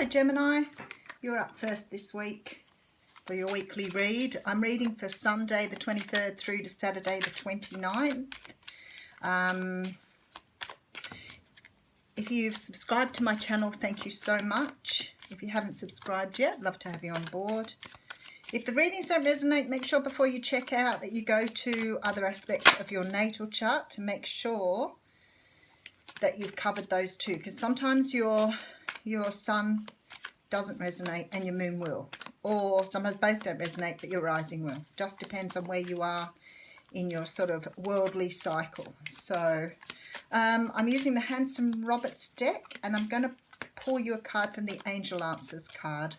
Hello Gemini, you're up first this week for your weekly read. I'm reading for Sunday the 23rd through to Saturday the 29th. If you've subscribed to my channel, thank you so much. If you haven't subscribed yet, I'd love to have you on board. If the readings don't resonate, make sure before you check out that you go to other aspects of your natal chart to make sure that you've covered those too, because sometimes your sun doesn't resonate and your moon will, or sometimes both don't resonate but your rising will. Just depends on where you are in your sort of worldly cycle. So I'm using the Handsome Roberts deck, and I'm going to pull you a card from the Angel Answers card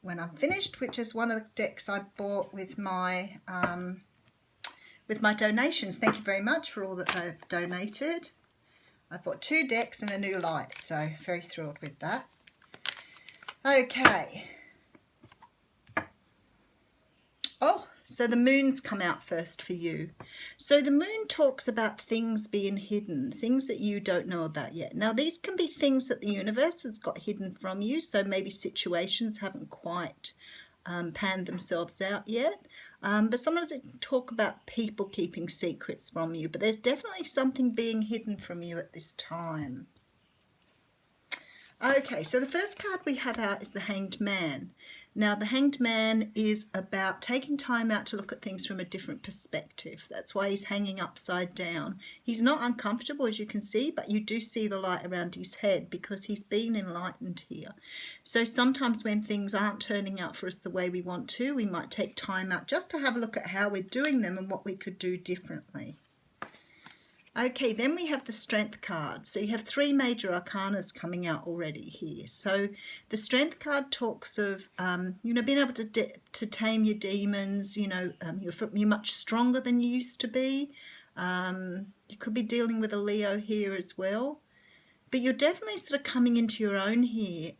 when I'm finished, which is one of the decks I bought with my donations. Thank you very much for all that they've donated. I bought 2 decks and a new light, so very thrilled with that. Okay. Oh, so the moon's come out first for you. So the moon talks about things being hidden, things that you don't know about yet. Now, these can be things that the universe has got hidden from you, so maybe situations haven't quite panned themselves out yet. But sometimes it can talk about people keeping secrets from you, but there's definitely something being hidden from you at this time. Okay, so the first card we have out is the Hanged Man. Now, the Hanged Man is about taking time out to look at things from a different perspective. That's why he's hanging upside down. He's not uncomfortable, as you can see, but you do see the light around his head because he's been enlightened here. So sometimes when things aren't turning out for us the way we want to, we might take time out just to have a look at how we're doing them and what we could do differently. Okay, then we have the Strength card. So you have 3 major arcanas coming out already here. So the Strength card talks of, being able to tame your demons. You're much stronger than you used to be. You could be dealing with a Leo here as well. But you're definitely sort of coming into your own here.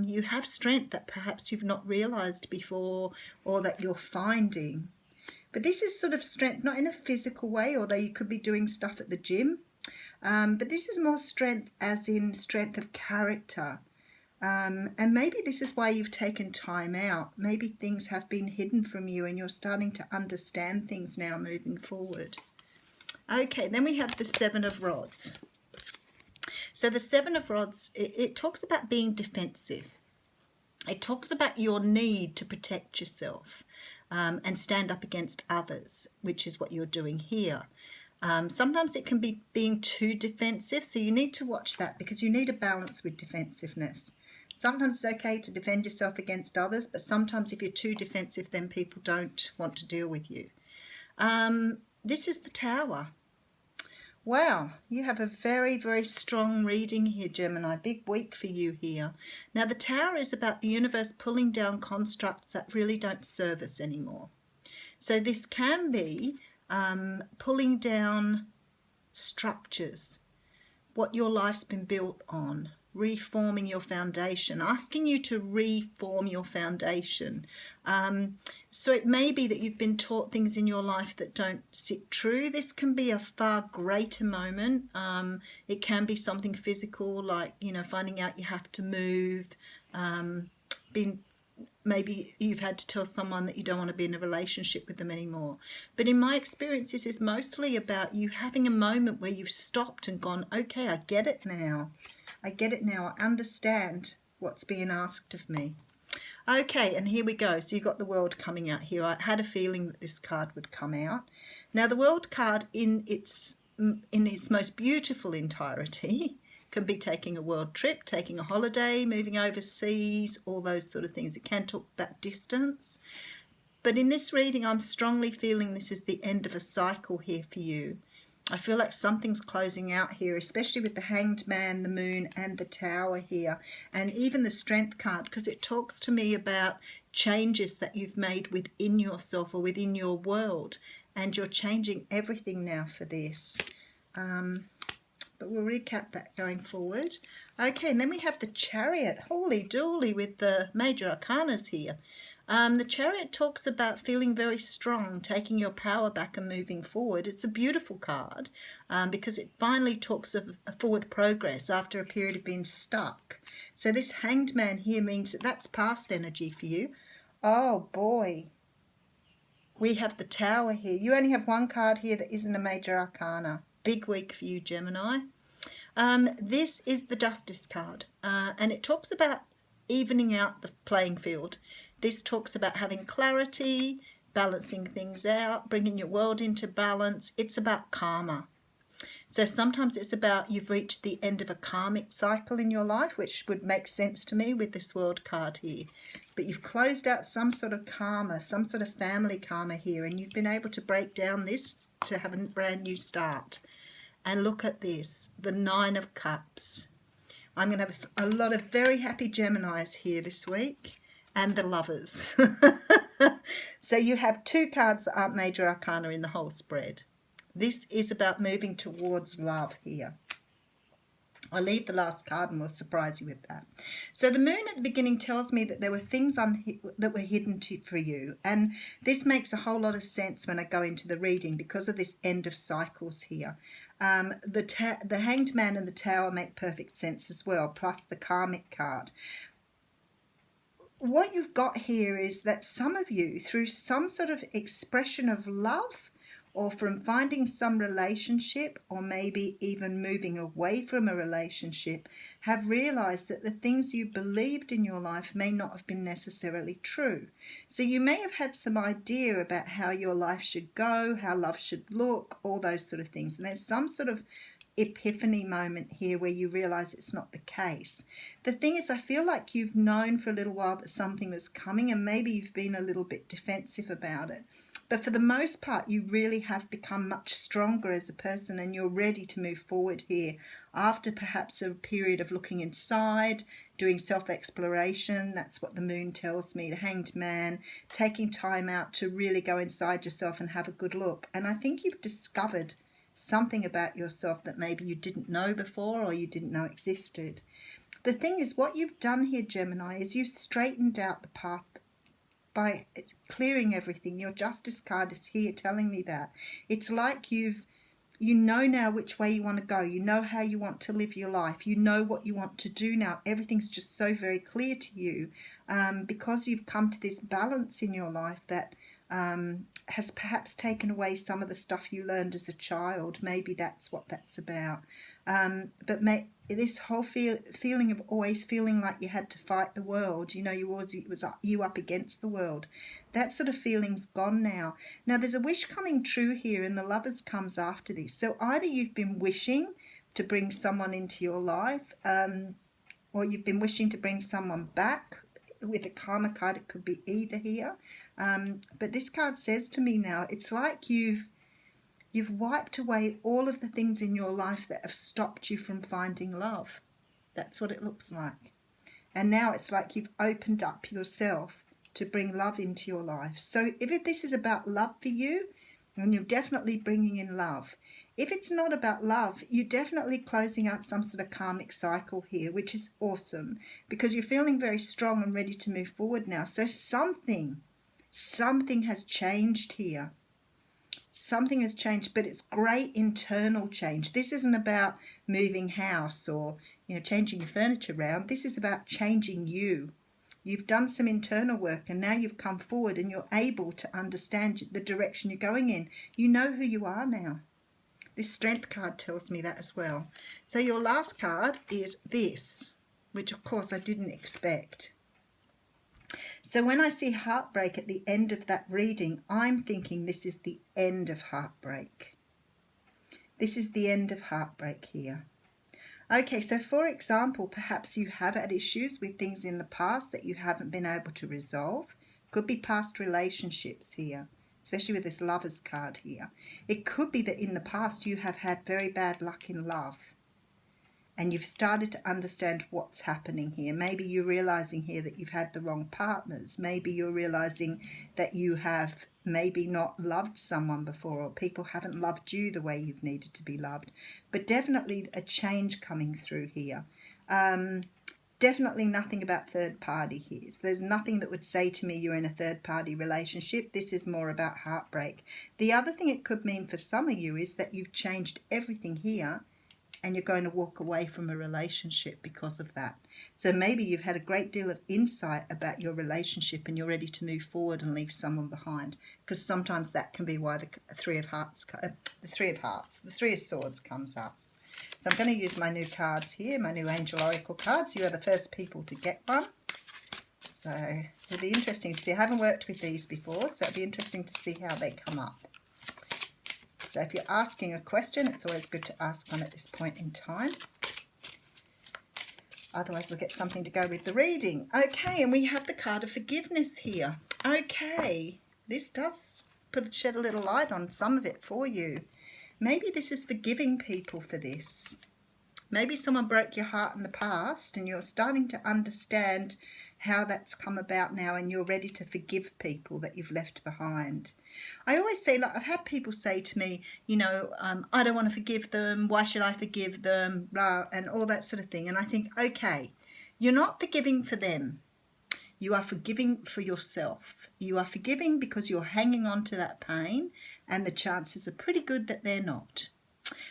You have strength that perhaps you've not realised before, or that you're finding. But this is sort of strength, not in a physical way, although you could be doing stuff at the gym. But this is more strength as in strength of character. And maybe this is why you've taken time out. Maybe things have been hidden from you and you're starting to understand things now moving forward. Okay, then we have the 7 of Rods. So the 7 of Rods, it talks about being defensive. It talks about your need to protect yourself. And stand up against others, which is what you're doing here. Sometimes it can be being too defensive, so you need to watch that because you need a balance with defensiveness. Sometimes it's okay to defend yourself against others, but sometimes if you're too defensive, then people don't want to deal with you. This is the Tower. Wow, you have a very, very strong reading here, Gemini. Big week for you here. Now, the Tower is about the universe pulling down constructs that really don't serve us anymore. So this can be pulling down structures, what your life's been built on, reforming your foundation, asking you to reform your foundation. So it may be that you've been taught things in your life that don't sit true. This can be a far greater moment. It can be something physical, like, finding out you have to move, maybe you've had to tell someone that you don't want to be in a relationship with them anymore. But in my experience, this is mostly about you having a moment where you've stopped and gone, okay, I get it now. I get it now. I understand what's being asked of me. Okay, and here we go. So you've got the World coming out here. I had a feeling that this card would come out. Now, the World card in its most beautiful entirety can be taking a world trip, taking a holiday, moving overseas, all those sort of things. It can talk about distance. But in this reading, I'm strongly feeling this is the end of a cycle here for you. I feel like something's closing out here, especially with the Hanged Man, the Moon, and the Tower here, and even the Strength card, because it talks to me about changes that you've made within yourself or within your world, and you're changing everything now for this. But we'll recap that going forward. Okay, and then we have the Chariot. Holy dooly with the major arcanas here. The Chariot talks about feeling very strong, taking your power back and moving forward. It's a beautiful card because it finally talks of a forward progress after a period of being stuck. So this Hanged Man here means that that's past energy for you. Oh boy, we have the Tower here. You only have one card here that isn't a major arcana. Big week for you, Gemini. This is the Justice card, and it talks about evening out the playing field. This talks about having clarity, balancing things out, bringing your world into balance. It's about karma. So sometimes it's about you've reached the end of a karmic cycle in your life, which would make sense to me with this World card here. But you've closed out some sort of karma, some sort of family karma here, and you've been able to break down this to have a brand new start. And look at this, the Nine of Cups. I'm going to have a lot of very happy Geminis here this week, and the Lovers. So you have two cards that aren't major arcana in the whole spread. This is about moving towards love here. I'll leave the last card and we'll surprise you with that. So the moon at the beginning tells me that there were things that were hidden for you. And this makes a whole lot of sense when I go into the reading because of this end of cycles here. The Hanged Man and the Tower make perfect sense as well, plus the karmic card. What you've got here is that some of you, through some sort of expression of love, or from finding some relationship, or maybe even moving away from a relationship, have realized that the things you believed in your life may not have been necessarily true. So you may have had some idea about how your life should go, how love should look, all those sort of things. And there's some sort of epiphany moment here where you realize it's not the case. The thing is, I feel like you've known for a little while that something was coming, and maybe you've been a little bit defensive about it. But for the most part, you really have become much stronger as a person, and you're ready to move forward here after perhaps a period of looking inside, doing self-exploration. That's what the moon tells me, the Hanged Man, taking time out to really go inside yourself and have a good look. And I think you've discovered something about yourself that maybe you didn't know before or you didn't know existed. The thing is, what you've done here, Gemini, is you've straightened out the path by clearing everything. Your Justice card is here telling me that. It's like you know now which way you want to go. You know how you want to live your life. You know what you want to do now. Everything's just so very clear to you because you've come to this balance in your life that has perhaps taken away some of the stuff you learned as a child. Maybe that's what that's about. But this whole feeling of always feeling like you had to fight the world, it was you up against the world, that sort of feeling's gone now. Now there's a wish coming true here, and the Lovers comes after this. So either you've been wishing to bring someone into your life, or you've been wishing to bring someone back. With a karma card, it could be either here. But this card says to me now, it's like you've wiped away all of the things in your life that have stopped you from finding love. That's what it looks like. And now it's like you've opened up yourself to bring love into your life. So if this is about love for you, then you're definitely bringing in love. If it's not about love, you're definitely closing out some sort of karmic cycle here, which is awesome because you're feeling very strong and ready to move forward now. So something has changed here. Something has changed, but it's great internal change. This isn't about moving house or changing your furniture around. This is about changing you. You've done some internal work, and now you've come forward and you're able to understand the direction you're going in. You know who you are now. This Strength card tells me that as well. So your last card is this, which of course I didn't expect. So when I see heartbreak at the end of that reading, I'm thinking this is the end of heartbreak. This is the end of heartbreak here. Okay, so for example, perhaps you have had issues with things in the past that you haven't been able to resolve. Could be past relationships here, especially with this Lovers card here. It could be that in the past you have had very bad luck in love, and you've started to understand what's happening here. Maybe you're realizing here that you've had the wrong partners. Maybe you're realizing that you have maybe not loved someone before, or people haven't loved you the way you've needed to be loved. But definitely a change coming through here. definitely nothing about third party here. So there's nothing that would say to me you're in a third party relationship. This is more about heartbreak. The other thing it could mean for some of you is that you've changed everything here and you're going to walk away from a relationship because of that. So maybe you've had a great deal of insight about your relationship and you're ready to move forward and leave someone behind, because sometimes that can be why the Three of Swords comes up. So I'm going to use my new cards here, my new Angel Oracle cards. You are the first people to get one. So it'll be interesting to see. I haven't worked with these before, so it'll be interesting to see how they come up. So if you're asking a question, it's always good to ask one at this point in time. Otherwise we'll get something to go with the reading. Okay, and we have the card of forgiveness here. Okay, this does shed a little light on some of it for you. Maybe this is forgiving people for this. Maybe someone broke your heart in the past and you're starting to understand how that's come about now, and you're ready to forgive people that you've left behind. I always say, like, I've had people say to me, you know, I don't want to forgive them. Why should I forgive them? Blah, and all that sort of thing. And I think, okay, you're not forgiving for them. You are forgiving for yourself. You are forgiving because you're hanging on to that pain, and the chances are pretty good that they're not.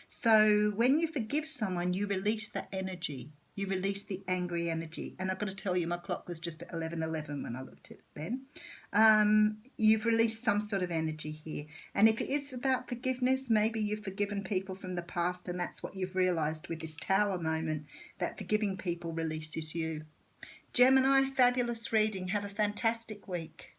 So when you forgive someone, you release that energy. You release the angry energy. And I've got to tell you, my clock was just at 11:11 when I looked at it then. You've released some sort of energy here. And if it is about forgiveness, maybe you've forgiven people from the past, and that's what you've realised with this Tower moment, that forgiving people releases you. Gemini, fabulous reading. Have a fantastic week.